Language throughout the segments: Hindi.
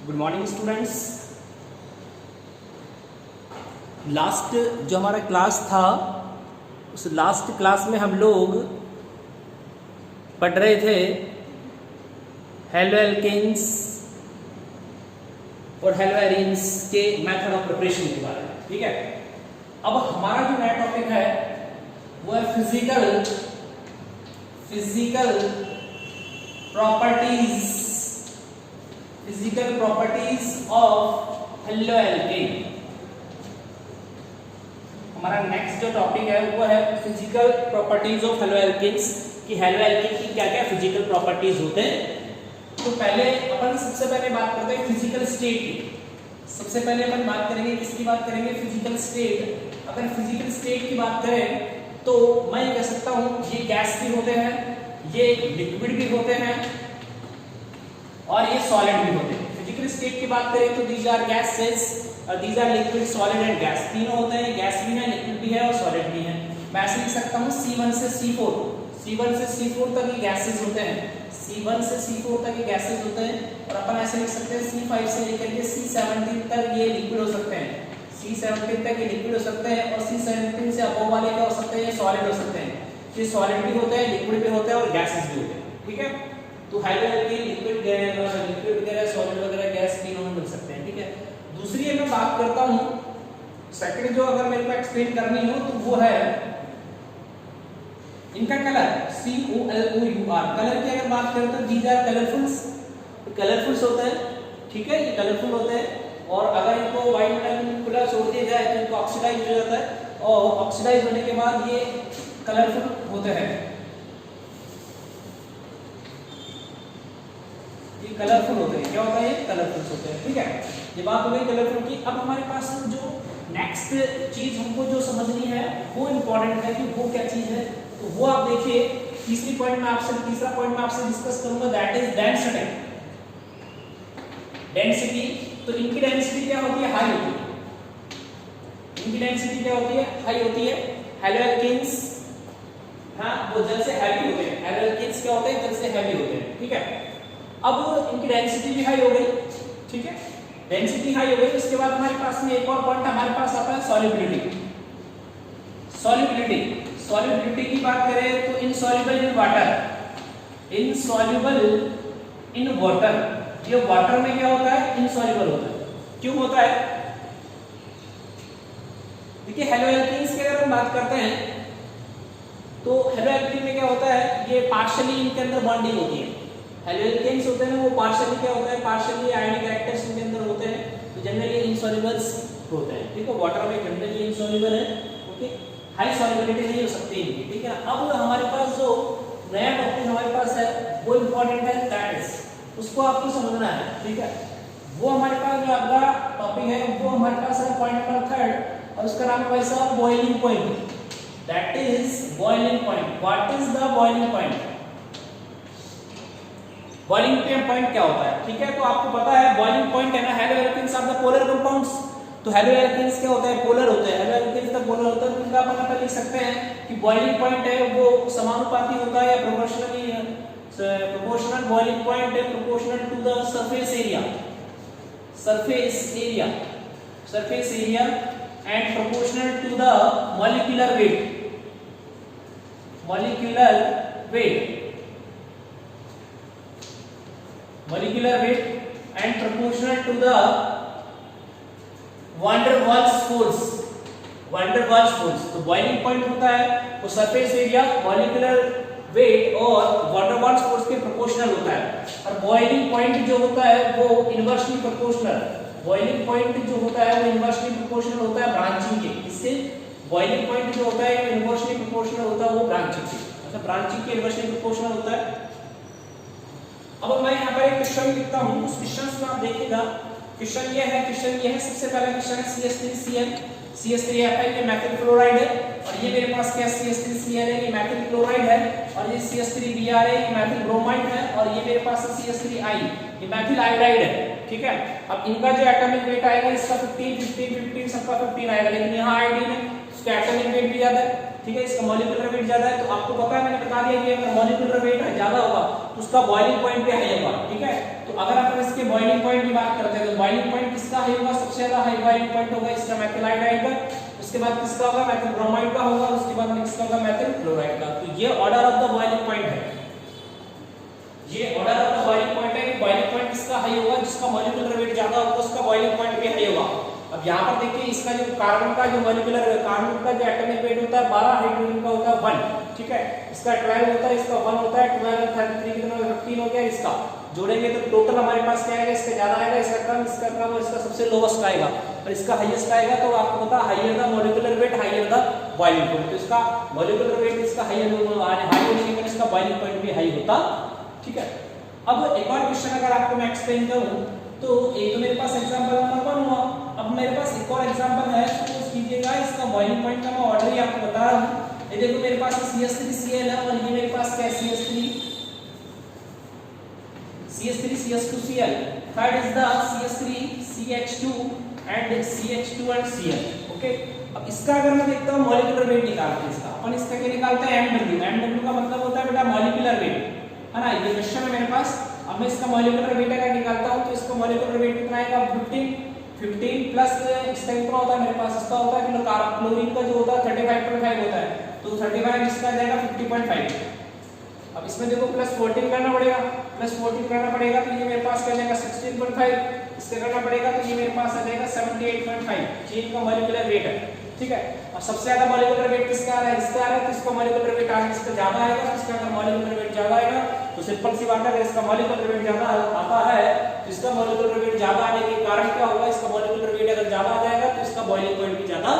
Good morning students. लास्ट जो हमारा क्लास था उस लास्ट क्लास में हम लोग पढ़ रहे थे हेलोएल्केन्स और हेलोएरीन्स के मेथड ऑफ प्रिपरेशन के बारे में। ठीक है, अब हमारा जो नया टॉपिक है वो है फिजिकल प्रॉपर्टीज ऑफ हेलोएल्केन। हमारा नेक्स्ट जो टॉपिक है वो है फिजिकल प्रॉपर्टीज ऑफ हेलोएल्केन्स कि हेलोएल्केन की क्या क्या फिजिकल प्रॉपर्टीज होते हैं। तो पहले अपन सबसे पहले बात करते हैं फिजिकल स्टेट की। सबसे पहले अपन बात करेंगे किसकी बात करेंगे, फिजिकल स्टेट। अगर फिजिकल स्टेट की बात करें तो मैं कह सकता हूं ये गैस भी होते हैं, ये लिक्विड भी होते हैं और ये सॉलिड भी होते हैं। फिजिकल स्टेट की बात करें तो दीज आर गैसेस और these are liquid, solid and gas. तीनों होते हैं, गैस भी है, लिक्विड भी है और सॉलिड भी है। मैं ऐसे लिख सकता हूं C1 से C4 तक ये गैसेस होते हैं। C1 से C4 तक ये गैसेस होते हैं और अपन ऐसे लिख सकते हैं C5 से लेकर के C17 तक ये लिक्विड हो सकते हैं। C17 तक ये लिक्विड हो सकते हैं और C17 से अबव वाले क्या हो सकते हैं, ये सॉलिड हो सकते हैं। ये सॉलिड भी होते हैं, लिक्विड भी होते हैं और गैसेस भी होते हैं। ठीक है, तो हेलोएल्केन लिक्विड वगैरह सॉलिड वगैरह गैस तीनों मिल सकते हैं। ठीक है, दूसरी मैं बात करता हूं सेकंड जो अगर मेरे को एक्सप्लेन करनी हो तो वो है इनका कलर COLOUR। कलर की अगर बात करें तो दीज आर कलरफुल्स होते हैं। ठीक है, ये कलरफुल होते हैं और अगर इनको व्हाइट मेटल खुला छोड़ दिया जाए तो इनको ऑक्सीडाइज हो जाता है और ऑक्सीडाइज होने के बाद ये कलरफुल होते हैं। ये कलरफुल होते हैं, क्या होता है, ये कलरफुल होते हैं। ठीक है, ये बात हो गई कलरफुल की। अब हमारे पास जो नेक्स्ट चीज हमको जो समझनी है वो इंपॉर्टेंट है कि वो क्या चीज है। तो वो आप देखिए तीसरा पॉइंट में आपसे डिस्कस करूंगा, दैट इज डेंसिटी। तो इनकी डेंसिटी क्या होती है, हाई होती है। इनकी डेंसिटी क्या होती है, हाई होती है। हेलोएल्केन्स वो जल से हैवी होते हैं। हेलोएल्केन्स क्या होते हैं, जल से हैवी होते हैं। ठीक है, अब इनकी डेंसिटी भी हाई हो गई। ठीक है, डेंसिटी हाई हो गई। इसके बाद हमारे पास में एक और पॉइंट हमारे पास आता है सॉल्युबिलिटी की बात करें तो इनसॉल्युबल इन वाटर। ये वाटर में क्या होता है, इनसॉल्युबल होता है। क्यों होता है, देखिए हेलोएल्केन्स की अगर हम बात करते हैं तो हेलोएल्केन में क्या होता है, ये पार्शियली इनके अंदर बॉन्डिंग होती है। हेलोएल्केन्स होते हैं वो पार्शियली क्या होता है, पार्शियली आयनिक कैरेक्टर्स इनके अंदर होते हैं, तो जनरली इनसॉल्युबल्स होते हैं। ठीक है, वाटर में जनरली इनसॉल्युबल है। ओके, हाई सॉल्युबिलिटी नहीं हो सकती इनकी। ठीक है, अब हमारे पास जो नया टॉपिक हमारे पास है वो इंपॉर्टेंट है, दैट इज उसको आपको समझना है। ठीक है, वो हमारे पास जो अगला टॉपिक है वो हमारे पास है पॉइंट नंबर 3 और उसका नाम है भाई साहब boiling point. That is boiling point. What is the boiling point? Boiling point क्या होता है? ठीक है, तो आपको पता है बॉइलिंग पॉइंट है ना, haloalkanes are the polar compounds. तो हेलोएल्केन्स क्या होता है, पोलर होते हैं। हेलोएल्केन्स द पोलर होता है, तो इनका अपन लिख सकते हैं कि बॉइलिंग पॉइंट है वो समानुपाती होता है या प्रोपोर्शनल बॉइलिंग पॉइंट है proportional to the surface area and proportional to the molecular weight and proportional to the van der Waals force। तो बॉइलिंग पॉइंट होता है वो सरफेस एरिया, मॉलिक्यूलर वेट और van der Waals फोर्स के प्रोपोर्शनल होता है। और बॉइलिंग पॉइंट जो होता है वो इनवर्सली प्रोपोर्शनल होता है ब्रांचिंग के। इससे बॉइलिंग पॉइंट जो होता है वो इनवर्सली प्रोपोर्शनल होता है वो ब्रांचिंग के, मतलब ब्रांचिंग के इनवर्सली प्रोपोर्शनल होता है। अब मैं यहाँ पर एक क्वेश्चन लिखता हूँ, उस क्वेश्चन में आप देखिएगा। क्वेश्चन ये है सबसे पहला क्वेश्चन है CH3Cl ये मैथिल क्लोराइड है और ये मेरे पास क्या CH3Cl है, ये मैथिल क्लोराइड है और ये CH3Br है, ये मैथिल ब्रोमाइड है और ये मेरे पास CH3I ये मैथिल आयोडाइड है। ठीक है, अब इनका जो एटॉमिक वेट आएगा इसका 15 सबका 15 आएगा, लेकिन यहाँ आयोडीन है इसका एटॉमिक वेट भी ज्यादा है। ठीक है, इसका मॉलिक्यूलर वेट ज्यादा है। तो आपको पता है, मैंने बता दिया कि अगर मॉलिक्यूलर वेट ज्यादा होगा तो उसका बॉइलिंग पॉइंट भी हाई होगा, ठीक है। तो अगर अपन इसके बॉइलिंग पॉइंट की बात करते हैं तो बॉइलिंग पॉइंट किसका हाई होगा, सबसे ज्यादा हाई बॉइलिंग पॉइंट होगा इसका मेथिलाइट आएगा, उसके बाद किसका होगा मेथिल ब्रोमाइड का होगा, उसके बाद किसका होगा मेथिल क्लोराइड का। तो ये order of the boiling point है, ये order of the boiling point है कि बॉइलिंग पॉइंट किसका हाई होगा, जिसका मॉलिक्यूलर वेट ज्यादा होगा उसका बॉइलिंग पॉइंट भी हाई होगा। अब यहाँ पर देखिए इसका जो कार्बन का जो मॉलिक्यूलर कार्बन का जो एटॉमिक वेट होता है 12, हाइड्रोजन का होता है 1, ठीक है। इसका 12 होता है, इसका 1 होता है, 12 33 कितना 15 हो गया, इसका जोड़ेंगे तो टोटल हमारे पास क्या आएगा, इसका ज्यादा आएगा, इसका कम और इसका सबसे लोवेस्ट आएगा और इसका हाईएस्ट आएगा। तो आपको पता higher the molecular weight higher the boiling point, तो इसका मॉलिक्यूलर वेट इसका हाई होने के बाद इसका बॉइलिंग पॉइंट भी हाई होता, ठीक है। अब एक और क्वेश्चन अगर आपको मैं एक्सप्लेन करूं तो एक तो मेरे पास एग्जांपल नंबर 1 हुआ, अब मेरे पास एक और एग्जांपल है, सपोज कीजिएगा इसका बॉइलिंग पॉइंट का मैं ऑर्डर ही आपको बता रहा हूं। ये देखो मेरे पास CH3Cl है और ये मेरे पास क्या है CH3CH2Cl, third is the CH3CH2 and CH2 and Cl, okay. अब इसका अगर मैं देखता हूं मॉलिक्यूलर वेट निकालते हैं इसका, अपन इसका क्या निकालते हैं MW का मतलब होता है बेटा मॉलिक्यूलर वेट, है ना। ये क्वेश्चन है मेरे पास, अब मैं इसका मॉलिक्यूलर वेट अगर निकालता हूं तो इसका मॉलिक्यूलर वेट कितना आएगा 15 प्लस इसका कितना होता है मेरे पास, इसका होता है क्लोरीन का जो होता है 35.5 होता है, तो 35 इसका आ जाएगा 50.5। अब इसमें देखो प्लस 14 करना पड़ेगा, तो ये मेरे पास क्या जाएगा 16.5, इसका करना पड़ेगा तो ये मेरे पास आ जाएगा 78.5, ये इनका मॉलिक्यूलर वेट है, ठीक है। और सबसे ज्यादा मॉलिक्यूलर वेट किसका आ रहा है, इसका आ रहा है, तो इसका मॉलिक्यूलर वेट आगे इसका ज्यादा आएगा, तो इसका अगर मॉलिक्यूलर वेट ज्यादा आएगा तो सिंपल सी बात है, इसका मॉलिक्यूलर वेट ज्यादा आता है तो इसका मॉलिक्यूलर वेट ज्यादा आने के कारण क्या होगा, इसका मॉलिक्यूलर वेट अगर ज्यादा आ जाएगा तो इसका बॉइलिंग पॉइंट भी ज्यादा,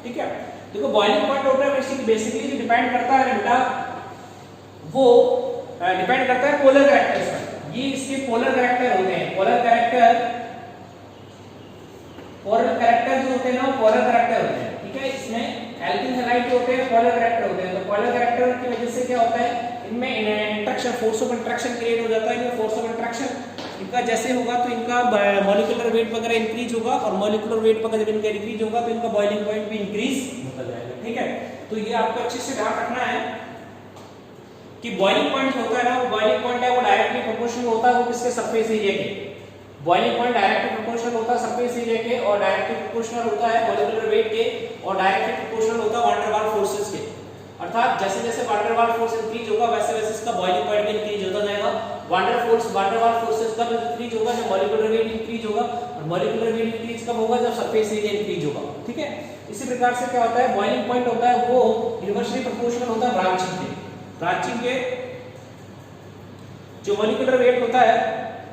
ठीक है। देखो बॉइलिंग पॉइंट होता है बेसिकली जो डिपेंड करता है बेटा, वो डिपेंड करता है पोलर कैरेक्टर्स पर। ये इसके पोलर कैरेक्टर होते हैं, पोलर कैरेक्टर जो होते हैं ना पोलर कैरेक्टर होते हैं, ठीक है। इसमें एल्किन हैलाइड होते हैं, पोलर कैरेक्टर होते हैं, तो पोलर कैरेक्टर की वजह से क्या होता है, इनमें interaction force of interaction create हो जाता है। ये फोर्स ऑफ इंटरेक्शन इनका जैसे होगा तो इनका मॉलिक्यूलर वेट वगैरह इंक्रीज होगा, और मॉलिक्यूलर वेट वगैरह जब इनका इंक्रीज होगा तो इनका बॉइलिंग पॉइंट भी इंक्रीज होता जाएगा, ठीक है। तो ये आपको अच्छे से ध्यान रखना है कि बॉइलिंग पॉइंट होता है ना, बॉइलिंग पॉइंट है वो डायरेक्टली प्रोपोर्शनल होता है वो किसके सरफेस एरिया के, बॉइलिंग पॉइंट डायरेक्टली प्रोपोर्शनल होता है सरफेस एरिया के, और डायरेक्टली प्रोपोर्शनल होता है मॉलिक्यूलर वेट के, और डायरेक्टली प्रोपोर्शनल होता है वैन डर वाल्स फोर्सेस के। अर्थात जैसे जैसे van der Waals force increase होगा वैसे वैसे इसका बॉइलिंग पॉइंट भी इंक्रीज होता जाएगा। वैन डर वाल्स फोर्सेस कब इंक्रीज होगा, जब मॉलिक्यूलर वेट इंक्रीज होगा, और मॉलिक्यूलर वेट इंक्रीज कब होगा, जब सरफेस एरिया इंक्रीज होगा, ठीक है। इसी प्रकार से क्या होता है, बॉइलिंग पॉइंट होता है वो इनवर्सली प्रोपोर्शनल होता है ब्रांचिंग के जो मॉलिक्यूलर वेट होता है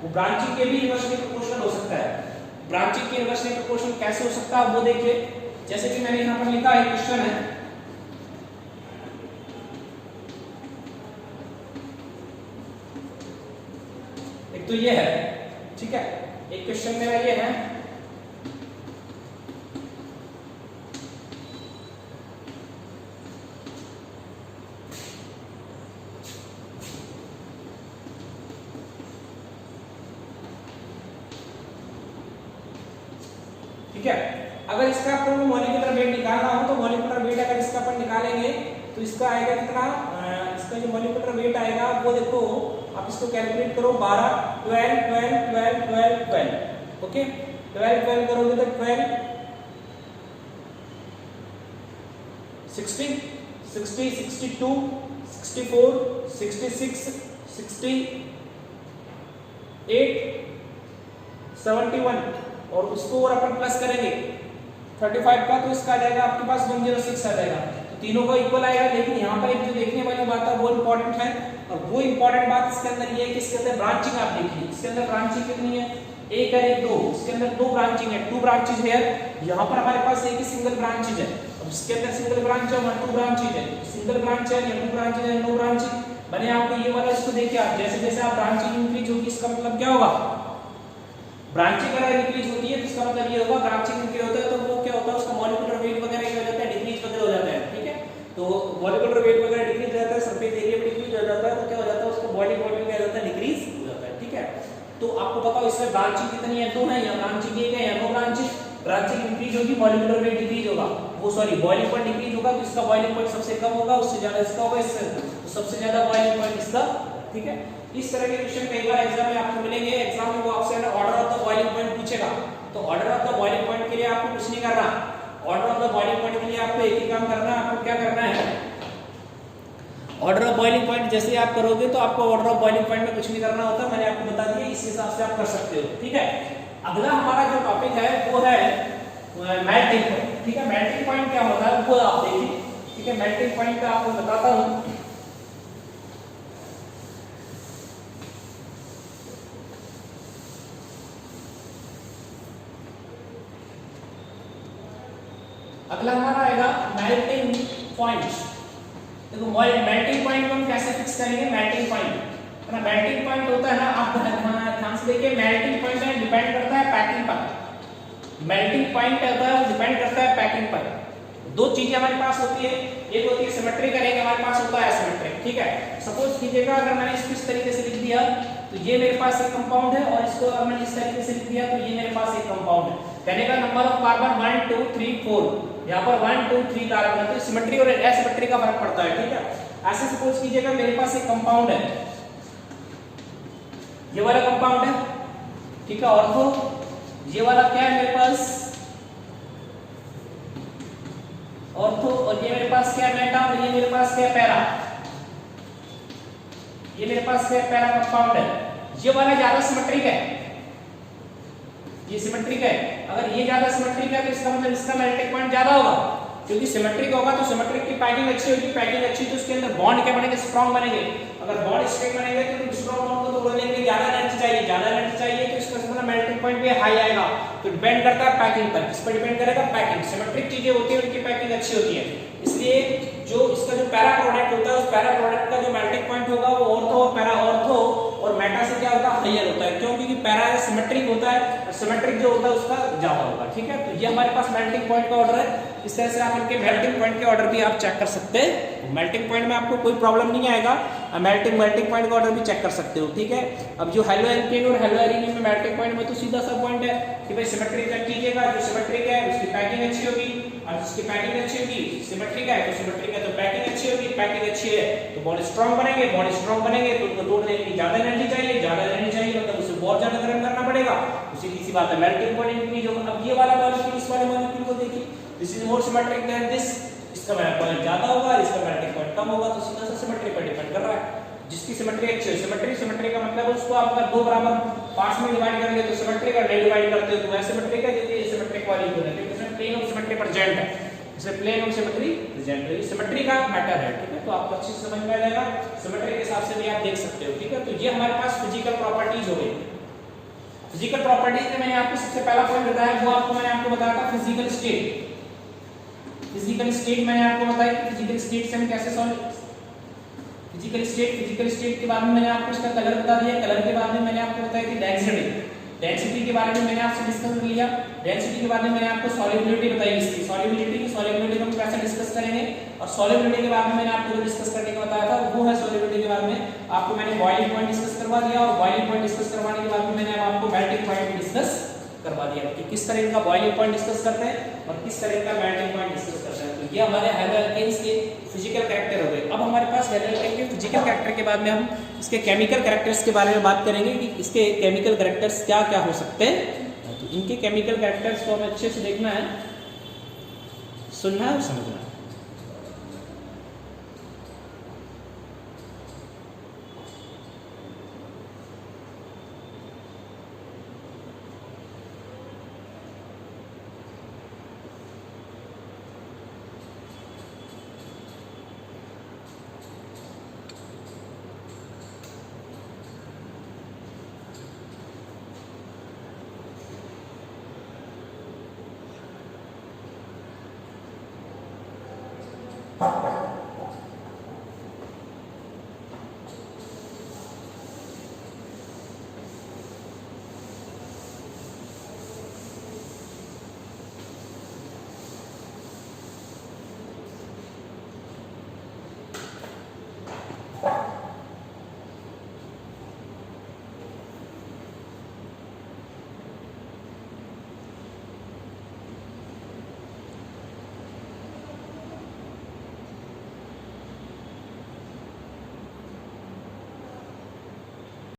वो ब्रांचिंग के भी इनवर्सली प्रोपोर्शनल हो सकता है। ब्रांचिंग के इनवर्सली प्रोपोर्शनल कैसे हो सकता है वो देखिए, जैसे कि मैंने यहां पर लिखा है क्वेश्चन है, एक तो ये है, ठीक है, एक क्वेश्चन मेरा ये है, ठीक है। अगर इसका आपको मॉलिक्यूलर वेट निकालना हो तो मॉलिक्यूलर वेट अगर इसका अपन निकालेंगे तो इसका आएगा कितना, इसका जो मॉलिक्यूलर वेट आएगा वो देखो आप इसको कैलकुलेट करो 12 12 12 12 12 12, ओके। 12 12 करोगे तो 12 60 60 62 64 66 68 71 और उसको और अपन प्लस करेंगे 35 का तो इसका आ जाएगा आपके पास 106 आ जाएगा। तो तीनों का इक्वल आएगा, लेकिन यहाँ पर एक जो देखने वाली बात है वो इंपॉर्टेंट है, और वो इंपॉर्टेंट बात इसके अंदर ये है कि इसके अंदर ब्रांचिंग आप देखिए, इसके अंदर ब्रांचिंग कितनी है, एक है एक दो, इसके अंदर दो ब्रांचिंग है, 2 ब्रांचेज है। यहाँ पर हमारे पास एक ही सिंगल ब्रांचेज है, अब इसके अंदर सिंगल ब्रांच है 1 2 ब्रांचेज है, सिंगल ब्रांच है या 2 ब्रांचेज है, नो ब्रांचिंग बने। आपको ये वाला इसको देखिए आप, जैसे जैसे आप ब्रांचिंग इंक्रीज होगी इसका मतलब क्या होगा, ब्रांचिंग अगर इंक्रीज होती है तो इसका मतलब ये होगा ब्रांचिंग इंक्रीज होता है तो वो क्या होता है उसका मॉलिक्यूलर वेट वगैरह क्या हो जाता है, डिक्रीज वगैरह हो जाता है, ठीक है। तो मॉलिक्यूलर वेट वगैरह डिक्रीज हो जाता है, सरफेस एरिया भी डिक्रीज हो जाता है, तो क्या हो जाता है उसका बॉडी पॉइंट क्या हो जाता है, डिक्रीज हो जाता है, ठीक है। तो आपको पता हो इसमें ब्रांचिंग कितनी है, 2 है, या ब्रांचिंग 1 है या 2 ब्रांचिंग। ब्रांचिंग इंक्रीज होगी मॉलिक्यूलर वेट डिक्रीज होगा, वो सॉरी बॉइलिंग पॉइंट डिक्रीज होगा, तो इसका बॉइलिंग पॉइंट सबसे कम होगा, उससे ज्यादा इसका होगा, इससे तो सबसे ज्यादा बॉइलिंग पॉइंट इसका ठीक है। इस तरह के क्वेश्चन कई बार एग्जाम में आपको मिलेंगे। एग्जाम में वो आपसे order of the boiling point पूछेगा, तो order of the boiling point के लिए आपको कुछ नहीं करना। Order of the boiling point के लिए आपको एक ही काम करना है, आपको क्या करना है, ऑर्डर ऑफ बॉइलिंग पॉइंट जैसे ही आप करोगे तो आपको ऑर्डर ऑफ बॉइलिंग पॉइंट में कुछ नहीं करना होता, मैंने आपको बता दिया, इस हिसाब से आप कर सकते हो, ठीक है। अगला हमारा जो टॉपिक है वो है मेल्टिंग पॉइंट, ठीक है। मेल्टिंग पॉइंट क्या होता है वो आप देखिए, ठीक है। मेल्टिंग पॉइंट का आपको बताता हूं। अगला हमारा आएगा मेल्टिंग पॉइंट। देखो मेल्टिंग पॉइंट को हम कैसे फिक्स करेंगे, मेल्टिंग पॉइंट ना, मेल्टिंग पॉइंट होता है ना, आप ध्यान से देखिए, मेल्टिंग पॉइंट है डिपेंड करता है पैकिंग पर। मेल्टिंग पॉइंट होता है डिपेंड करता है पैकिंग पर। दो चीजें हमारे पास होती है, एक होती है सिमेट्रिक, एक हमारे पास होता है एसिमेट्रिक, ठीक है। सपोज कीजिएगा अगर मैंने इसको इस तरीके से लिख दिया तो ये मेरे पास एक कंपाउंड है, और इसको अगर मैंने इस तरीके से लिख दिया तो ये मेरे पास एक कंपाउंड है। कहने का नंबर ऑफ कार्बन 1 2 3 4, यहाँ पर 1 2 3 कार्बन है, तो सिमेट्री और एसिमेट्री का फर्क पड़ता है, ठीक है। ऐसे सपोज कीजिएगा मेरे पास एक कंपाउंड है, ये वाला कंपाउंड है, ठीक है। और तो ये वाला क्या है मेरे पास, ऑर्थो, और ये मेरे पास क्या मेटा, और ये मेरे पास क्या पैरा, ये मेरे पास क्या पैरा कंपाउंड है। ये वाला ज्यादा सिमेट्रिक है, ये सिमेट्रिक है। अगर ये ज्यादा सिमेट्रिक है तो इसका मतलब इसका मेल्टिंग पॉइंट ज्यादा होगा, क्योंकि सिमेट्रिक होगा तो सिमेट्रिक की पैकिंग अच्छी होगी, पैकिंग अच्छी तो उसके अंदर बॉन्ड क्या बनेंगे, स्ट्रांग बनेंगे। अगर बॉन्ड स्ट्रेट बनेंगे तो स्ट्रांग बॉन्ड को तोड़ने के लिए ज्यादा एनर्जी चाहिए, ज्यादा एनर्जी चाहिए तो इसका मतलब मेल्टिंग पॉइंट भी हाई आएगा। तो डिपेंड करता है पैकिंग पर, किस पर डिपेंड करेगा, पैकिंग। सिमेट्रिक चीजें होती है उनकी पैकिंग अच्छी होती है, इसलिए जो इसका जो पैरा प्रोडक्ट होता है उस पैरा प्रोडक्ट का जो मेल्टिंग पॉइंट होगा वो ऑर्थो और पैरा, ऑर्थो और मेटा से क्या होता है, हायर होता है। क्यों, क्योंकि पैरा सिमेट्रिक होता है और सिमेट्रिक जो होता है उसका ज्यादा होगा, ठीक है। तो ये हमारे पास मेल्टिंग पॉइंट का ऑर्डर है। इस तरह से आप इनके मेल्टिंग पॉइंट के ऑर्डर भी आप चेक कर सकते हैं। मेल्टिंग पॉइंट में आपको कोई प्रॉब्लम नहीं आएगा, मेल्टिंग पॉइंट का ऑर्डर भी चेक कर सकते हो, ठीक है। अब जो हेलो एल्केन और हेलो एरीन में मेल्टिंग पॉइंट में तो सीधा सा पॉइंट है कि भाई सिमेट्रिक चेक कीजिएगा, जो सिमेट्रिक है उसकी पैकिंग अच्छी होगी, और जिसकी पैकिंग अच्छी होगी, सिमेट्रिक है तो सिमेट्रिक है तो पैकिंग अच्छी होगी, पैकिंग अच्छी है तो बॉन्ड स्ट्रांग बनेंगे, बॉन्ड स्ट्रांग बनेंगे तो उनको तोड़ने के लिए ज्यादा एनर्जी चाहिए, ज्यादा एनर्जी चाहिए मतलब उसे बहुत ज्यादा गर्म करना पड़ेगा, उसी की बात है मेल्टिंग पॉइंट इंक्रीज होगा। अब ये वाला मॉलिक्यूल इस वाले मॉलिक्यूल को देखिए, this is more symmetric than this, इसका मेल्टिंग पॉइंट ज्यादा होगा, इसका मेल्टिंग पॉइंट कम होगा, तो सीधा सा सिमेट्री पर डिपेंड कर रहा है। जिसकी सिमेट्री अच्छी है, सिमेट्री का मतलब उसको आप अगर दो बराबर पार्ट्स में डिवाइड करेंगे तो सिमेट्रिक, अगर नहीं डिवाइड करते हो तो एसिमेट्रिक है, क्योंकि ये सिमेट्रिक मॉलिक्यूल है, क्योंकि इसमें प्लेन ऑफ सिमेट्री प्रेजेंट है, इसमें प्लेन ऑफ सिमेट्री प्रेजेंट है, ये सिमेट्री का मैटर है, ठीक है। तो आपको अच्छे से समझ में आ जाएगा, सिमेट्री के हिसाब से भी आप देख सकते हो, ठीक है। तो ये हमारे पास फिजिकल प्रॉपर्टीज हो गई। फिजिकल प्रॉपर्टीज में मैंने आपको सबसे पहला पॉइंट बताया, वो आपको मैंने आपको बताया था फिजिकल स्टेट। फिजिकल स्टेट मैंने आपको बताया कि फिजिकल स्टेट से हम कैसे सॉल्व, फिजिकल स्टेट के बारे में मैंने आपको इसका कलर बता दिया, कलर के बारे में मैंने आपको बताया कि डेंसिटी के बारे में मैंने आपसे डिस्कस कर लिया, डेंसिटी के बारे में मैंने आपको सॉल्युबिलिटी बताई, इसकी सॉल्युबिलिटी हम कैसे डिस्कस करेंगे, और सॉल्युबिलिटी के बारे में मैंने आपको जो डिस्कस करने को बताया था वो है सॉल्युबिलिटी के बारे में आपको मैंने बॉइलिंग पॉइंट डिस्कस करवा दिया, और बॉइलिंग पॉइंट डिस्कस करवाने के बाद में मैंने आपको मेल्टिंग पॉइंट भी डिस्कस करवा दिया कि किस तरह का बॉइलिंग पॉइंट डिस्कस करते हैं और किस तरह का मेल्टिंग पॉइंट डिस्कस करते हैं। तो ये हमारे हेलो एल्केन्स के फिजिकल कैरेक्टर हो गए। अब हमारे पास हेलो एल्केन के फिजिकल कैरेक्टर के बाद में हम इसके केमिकल कैरेक्टर्स के बारे में बात करेंगे कि इसके केमिकल कैरेक्टर्स क्या क्या हो सकते हैं। तो इनके केमिकल कैरेक्टर्स को हमें अच्छे से देखना है, सुनना है और समझना है।